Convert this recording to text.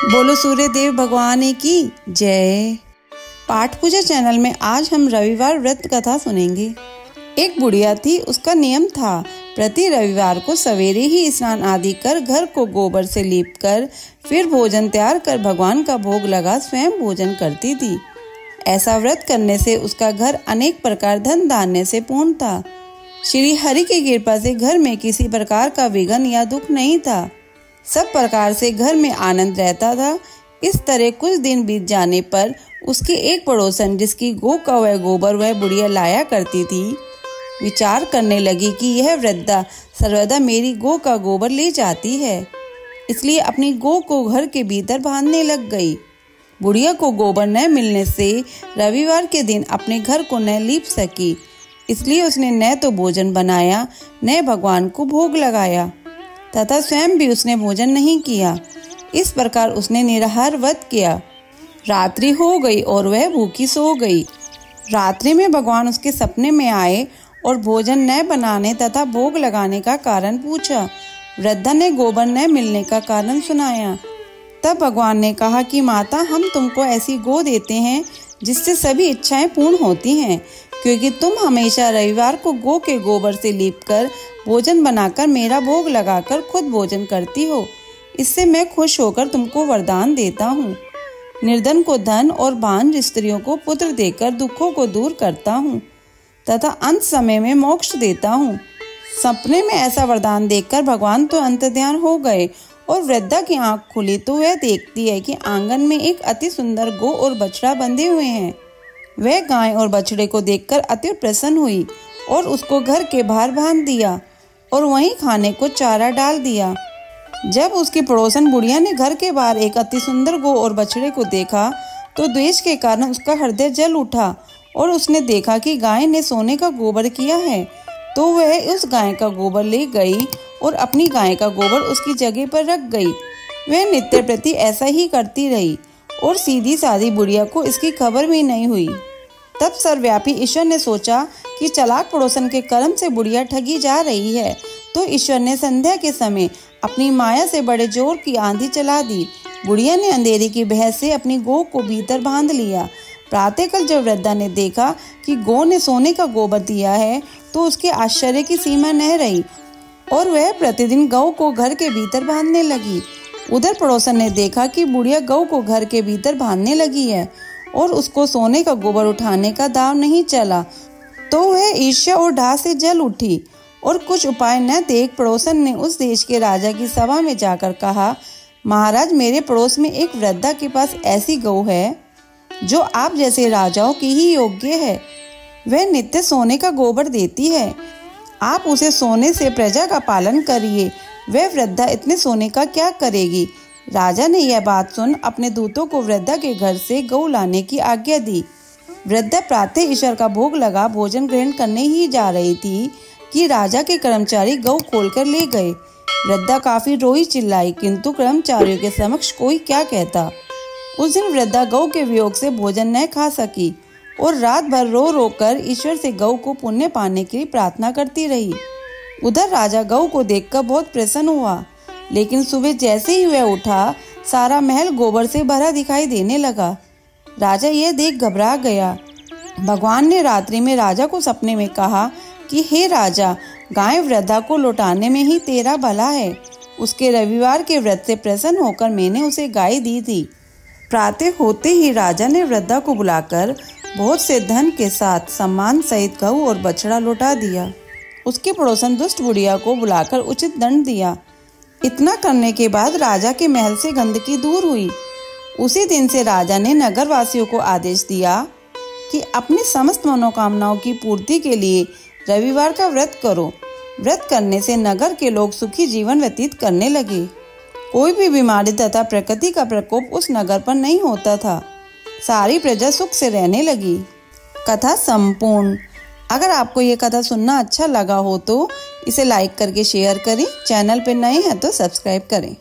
बोलो सूर्य देव भगवान की जय। पाठ पूजा चैनल में आज हम रविवार व्रत कथा सुनेंगे। एक बुढ़िया थी, उसका नियम था प्रति रविवार को सवेरे ही स्नान आदि कर घर को गोबर से लीप कर फिर भोजन तैयार कर भगवान का भोग लगा स्वयं भोजन करती थी। ऐसा व्रत करने से उसका घर अनेक प्रकार धन धान्य से पूर्ण था। श्री हरि की कृपा से घर में किसी प्रकार का विघ्न या दुख नहीं था। सब प्रकार से घर में आनंद रहता था। इस तरह कुछ दिन बीत जाने पर उसकी एक पड़ोसन, जिसकी गौ का वह गोबर वह बुढ़िया लाया करती थी, विचार करने लगी कि यह वृद्धा सर्वदा मेरी गौ का गोबर ले जाती है, इसलिए अपनी गौ को घर के भीतर बांधने लग गई। बुढ़िया को गोबर न मिलने से रविवार के दिन अपने घर को न लीप सकी, इसलिए उसने न तो भोजन बनाया न भगवान को भोग लगाया तथा स्वयं भी उसने भोजन नहीं किया। इस प्रकार उसने निराहार व्रत किया। रात्रि हो गई और वह भूखी सो गई। रात्रि में भगवान उसके सपने में आए और भोजन न बनाने तथा भोग लगाने का कारण पूछा। वृद्धा ने गोबर न मिलने का कारण सुनाया। तब भगवान ने कहा कि माता, हम तुमको ऐसी गौ देते हैं जिससे सभी इच्छाएं पूर्ण होती हैं, क्योंकि तुम हमेशा रविवार को गौ के गोबर से लीपकर भोजन बनाकर मेरा भोग लगाकर खुद भोजन करती हो। इससे मैं खुश होकर तुमको वरदान देता हूँ। निर्धन को धन और बांझ स्त्रियों को पुत्र देकर दुखों को दूर करता हूँ तथा अंत समय में मोक्ष देता हूँ। सपने में ऐसा वरदान देखकर भगवान तो अंतर्ध्यान हो गए और वृद्धा की आंख खुली तो वह देखती है कि आंगन में एक अति सुंदर गौ और बछड़ा बंधे हुए हैं। वह गाय और बछड़े को देखकर अति प्रसन्न हुई और उसको घर के बाहर बांध दिया और वहीं खाने को चारा डाल दिया। जब उसकी पड़ोसन बुढ़िया ने घर के बाहर एक अति सुंदर गौ और बछड़े को देखा तो द्वेष के कारण उसका हृदय जल उठा और उसने देखा कि गाय ने सोने का गोबर किया है, तो वह उस गाय का गोबर ले गई और अपनी गाय का गोबर उसकी जगह पर रख गई। वह नित्य प्रति ऐसा ही करती रही और सीधी सादी बुढ़िया को इसकी खबर भी नहीं हुई। तब सर्वव्यापी ईश्वर ने सोचा कि चालाक पड़ोसन के कर्म से बुढ़िया ठगी जा रही है, तो ईश्वर ने संध्या के समय अपनी माया से बड़े जोर की आंधी चला दी। बुढ़िया ने अंधेरे की बहस से अपनी गौ को भीतर बांध लिया। प्रातःकाल जब वृद्धा ने देखा कि गौ ने सोने का गोबर दिया है तो उसके आश्चर्य की सीमा न रही और वह प्रतिदिन गौ को घर के भीतर बांधने लगी। उधर पड़ोसन ने देखा कि बुढ़िया गौ को घर के भीतर बांधने लगी है और उसको सोने का गोबर उठाने का दाव नहीं चला, तो वह ईर्ष्या और ढा से जल उठी और कुछ उपाय न देख पड़ोसन ने उस देश के राजा की सभा में जाकर कहा, महाराज, मेरे पड़ोस में एक वृद्धा के पास ऐसी गौ है जो आप जैसे राजाओं की ही योग्य है। वह नित्य सोने का गोबर देती है, आप उसे सोने से प्रजा का पालन करिए। वह वृद्धा इतने सोने का क्या करेगी? राजा ने यह बात सुन अपने दूतों को वृद्धा के घर से गौ लाने की आज्ञा दी। वृद्धा प्रातः ईश्वर का भोग लगा भोजन ग्रहण करने ही जा रही थी कि राजा के कर्मचारी गौ खोलकर ले गए। वृद्धा काफी रोई चिल्लाई, किंतु कर्मचारियों के समक्ष कोई क्या कहता। उस दिन वृद्धा गौ के वियोग से भोजन न खा सकी और रात भर रो रो कर ईश्वर से गौ को पुण्य पाने के लिए प्रार्थना करती रही। उधर राजा गौ को देखकर बहुत प्रसन्न हुआ, लेकिन सुबह जैसे ही वह उठा सारा महल गोबर से भरा दिखाई देने लगा। राजा यह देख घबरा गया। भगवान ने रात्रि में राजा को सपने में कहा कि हे राजा, गाय वृद्धा को लौटाने में ही तेरा भला है। उसके रविवार के व्रत से प्रसन्न होकर मैंने उसे गाय दी थी। प्रातः होते ही राजा ने वृद्धा को बुलाकर बहुत से धन के साथ सम्मान सहित गऊ और बछड़ा लौटा दिया। उसके पड़ोसन दुष्ट बुढ़िया को बुलाकर उचित दंड दिया। इतना करने के बाद राजा के महल से गंदगी दूर हुई। उसी दिन से राजा ने नगर वासियों को आदेश दिया कि अपनी समस्त मनोकामनाओं की पूर्ति के लिए रविवार का व्रत करो। व्रत करने से नगर के लोग सुखी जीवन व्यतीत करने लगे। कोई भी बीमारी तथा प्रकृति का प्रकोप उस नगर पर नहीं होता था। सारी प्रजा सुख से रहने लगी। कथा संपूर्ण। अगर आपको ये कथा सुनना अच्छा लगा हो तो इसे लाइक करके शेयर करें। चैनल पर नए हैं तो सब्सक्राइब करें।